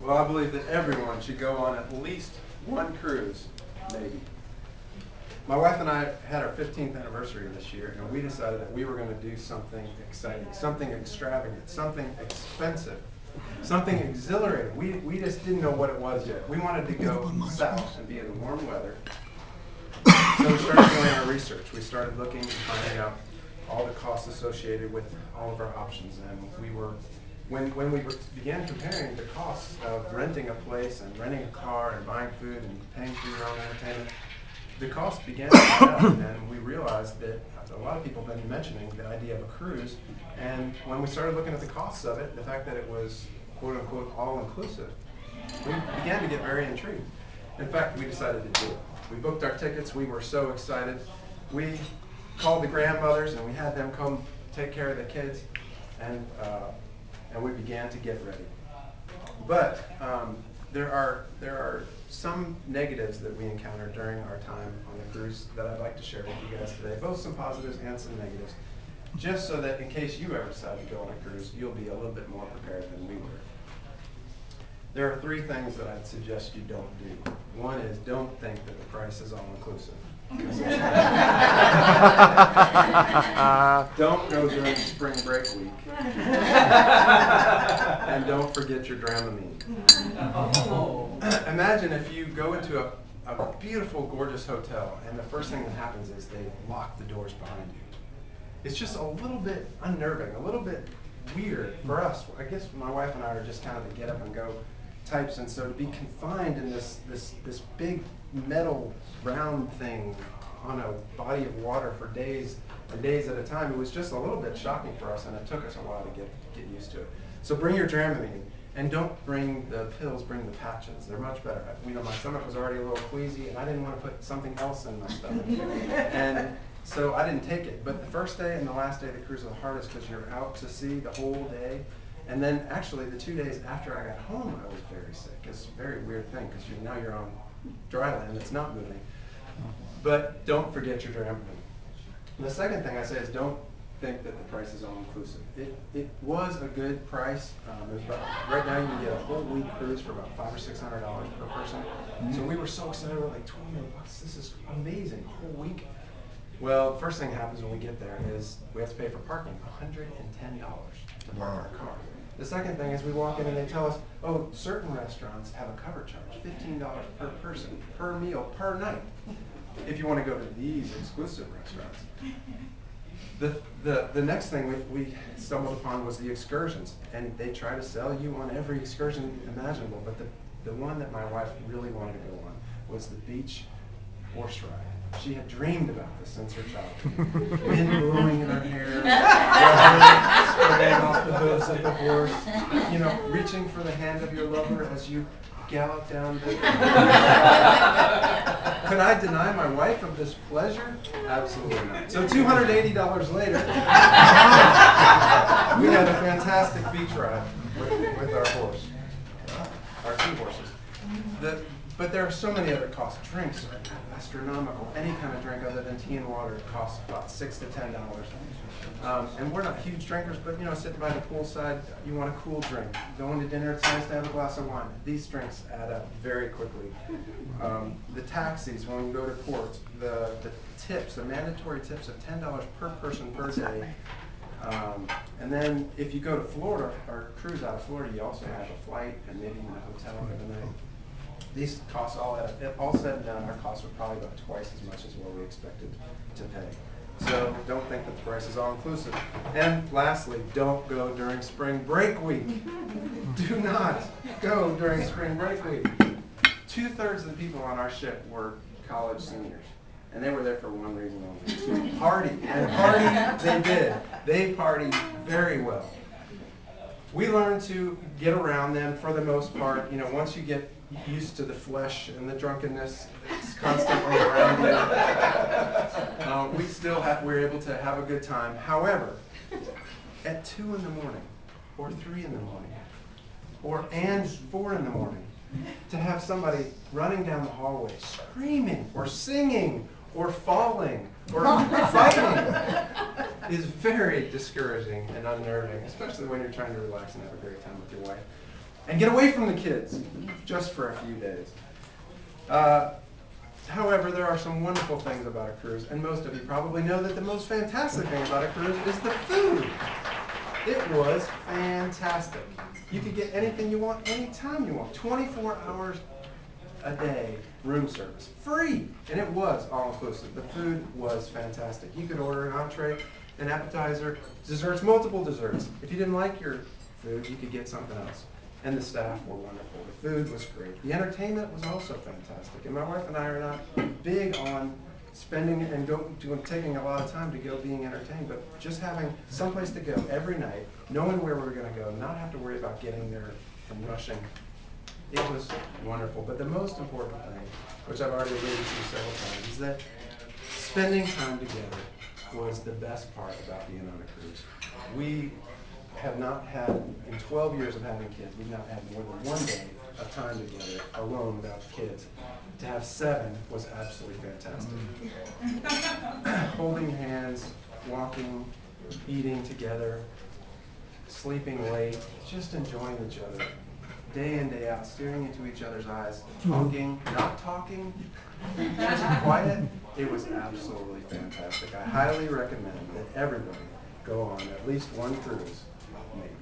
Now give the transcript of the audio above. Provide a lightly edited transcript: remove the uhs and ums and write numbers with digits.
Well, I believe that everyone should go on at least one cruise, maybe. My wife and I had our 15th anniversary this year, and we decided that we were going to do something exciting, something extravagant, something expensive, something exhilarating. We just didn't know what it was yet. We wanted to go south and be in the warm weather. So we started doing our research. We started looking and finding out all the costs associated with all of our options. And when we began comparing the costs of renting a place and renting a car and buying food and paying for your own entertainment, the costs began to add up, and we realized that a lot of people have been mentioning the idea of a cruise. And when we started looking at the costs of it, the fact that it was quote-unquote all-inclusive, we began to get very intrigued. In fact, we decided to do it. We booked our tickets. We were so excited. We called the grandmothers, and we had them come take care of the kids, and we began to get ready. But there are some negatives that we encountered during our time on the cruise that I'd like to share with you guys today, both some positives and some negatives, just so that in case you ever decide to go on a cruise, you'll be a little bit more prepared than we were. There are 3 things that I'd suggest you don't do. One is, don't think that the price is all-inclusive. Don't go during spring break week. And don't forget your Dramamine. Imagine if you go into a beautiful, gorgeous hotel, and the first thing that happens is they lock the doors behind you. It's just a little bit unnerving, a little bit weird for us. I guess my wife and I are just kind of the get up and go types, and so to be confined in this big metal round thing on a body of water for days and days at a time, it was just a little bit shocking for us, and it took us a while to get used to it. So bring your Dramamine, and don't bring the pills, bring the patches. They're much better. My stomach was already a little queasy, and I didn't want to put something else in my stomach. And so I didn't take it. But the first day and the last day of the cruise are the hardest because you're out to sea the whole day. And then actually the 2 days after I got home, I was very sick. It's a very weird thing because now you're on dry land that's not moving. But don't forget your Dramamine. The second thing I say is don't think that the price is all-inclusive. It was a good price. It was right now you can get a whole week cruise for about $500 or $600 per person. So we were so excited. We're like, $20. This is amazing. A whole week. Well, the first thing that happens when we get there is we have to pay for parking, $110 to park our car. The second thing is we walk in and they tell us, oh, certain restaurants have a cover charge, $15 per person, per meal, per night, if you want to go to these exclusive restaurants. The next thing we stumbled upon was the excursions, and they try to sell you on every excursion imaginable, but the one that my wife really wanted to go on was the beach horse ride. She had dreamed about this since her childhood. Wind blowing in her hair, water spraying off the hooves of the horse, reaching for the hand of your lover as you gallop down the... Could I deny my wife of this pleasure? Absolutely not. So $280 later, we had a fantastic beach ride with our horse, our 2 horses. But there are so many other costs. Drinks are astronomical. Any kind of drink other than tea and water costs about $6 to $10. And we're not huge drinkers, but sitting by the poolside, you want a cool drink. Going to dinner, it's nice to have a glass of wine. These drinks add up very quickly. The taxis, when we go to port, the tips, the mandatory tips of $10 per person per day. And then if you go to Florida or cruise out of Florida, you also have a flight and maybe even a hotel for the night. These costs all add up. All said and done, our costs were probably about twice as much as what we expected to pay. So don't think that the price is all inclusive. And lastly, don't go during spring break week. Do not go during spring break week. 2/3 of the people on our ship were college seniors. And they were there for one reason only, to party. And party they did. They partied very well. We learned to get around them for the most part. Once you get used to the flesh and the drunkenness, it's constantly around you. We're able to have a good time. However, at 2 in the morning, or 3 in the morning, and 4 in the morning, to have somebody running down the hallway screaming or singing or falling or fighting is very discouraging and unnerving, especially when you're trying to relax and have a great time with your wife. and get away from the kids just for a few days. However, there are some wonderful things about a cruise, and most of you probably know that the most fantastic thing about a cruise is the food. It was fantastic. You could get anything you want, anytime you want. 24 hours a day, room service, free. And it was all-inclusive. The food was fantastic. You could order an entree, an appetizer, desserts, multiple desserts. If you didn't like your food, you could get something else. And the staff were wonderful. The food was great. The entertainment was also fantastic. And my wife and I are not big on spending and taking a lot of time to go being entertained, but just having someplace to go every night, knowing where we were going to go, not have to worry about getting there and rushing. It was wonderful. But the most important thing, which I've already alluded to several times, is that spending time together was the best part about being on a cruise. We have not had, in 12 years of having kids, we've not had more than one day of time together alone without the kids. To have 7 was absolutely fantastic. Holding hands, walking, eating together, sleeping late, just enjoying each other. Day in, day out, staring into each other's eyes, talking, not talking, just quiet. It was absolutely fantastic. I highly recommend that everybody go on at least one cruise, maybe.